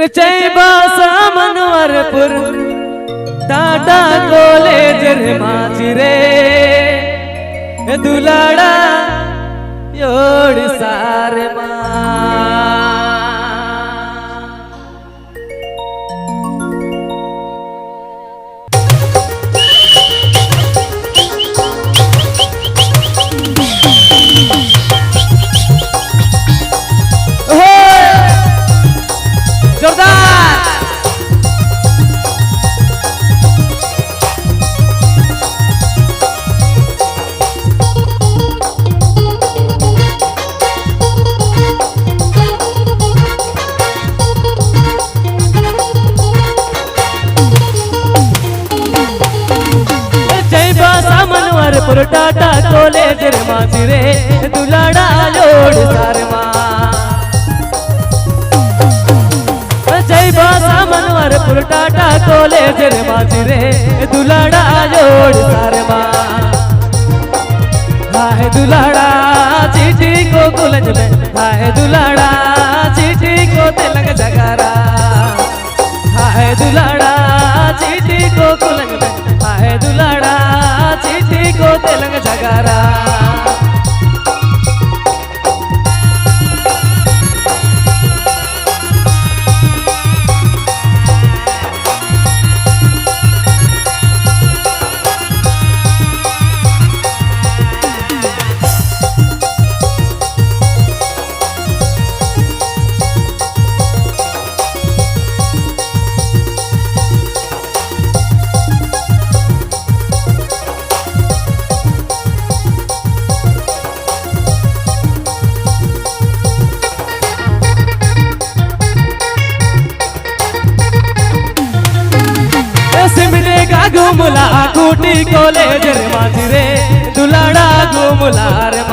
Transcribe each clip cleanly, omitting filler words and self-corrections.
Chaibasa मनवरपुर Tata college रे माझी रे दुलाड़ा योड़ सारे टाटा कॉलेज रे माझी रे दुलाड़ा लोड़ सारे जय बासा मनवरपुर टाटा कॉलेज रे माझी रे दुलाड़ा लोड़ सारे हाय दुलाड़ा चीटी को कुलज में हाय दुलाड़ा चीटी को तिलक जगारा हाय दुलाड़ा चीटी को कुलज में हाय दुलाड़ा चीटी को तिलक जगारा घूमला कूटी कॉलेज रे माझी रे दुलाड़ा घूमला रे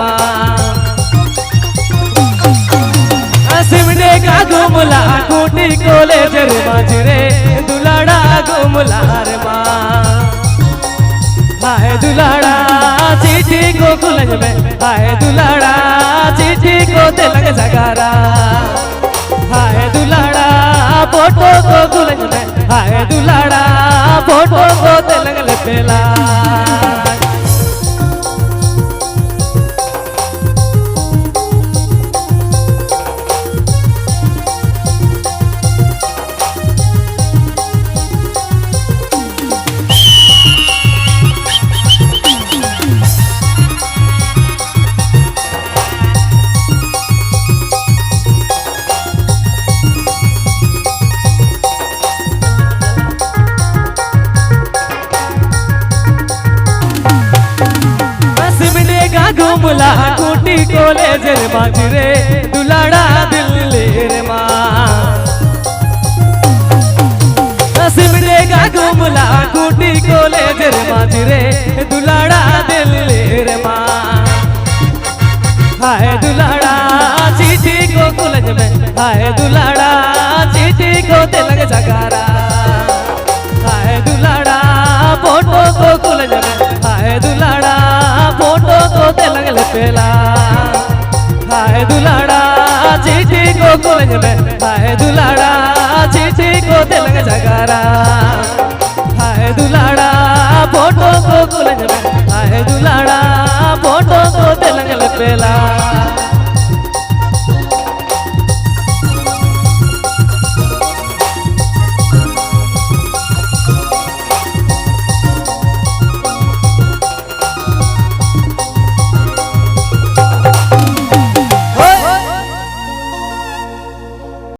सिमडे का घूमला कूटी कॉलेज रे माझी रे दुलाड़ा घूमला रे हाय दुलाड़ा चीटी को कुलज में हाय दुलाड़ा चीटी को तिलक जगारा हाय दुलाड़ा फोटो को कुलज में हाय दुलाड़ा फोटो को तिलक लपेला घूमला कूटी कॉलेज रे माझी रे दुलाड़ा दिल्ली रे सिमडे का घूमला कूटी कॉलेज रे माझी रे दुलाड़ा दिल्ली रे हाय दुलाड़ा चीटी को कुलज में हाय दुलाड़ा चीटी को तिलक जगारा हाय दुलाड़ा फोटो को कुलज में हाय दुलाड़ा फोटो को तिलक लपेला हाय दुलाड़ा चीटी को कुलज में हाय दुलाड़ा चीटी को तिलक जगारा हाय दुलाड़ा फोटो को कुलज में हाय दुलाड़ा फोटो को तिलक लपेला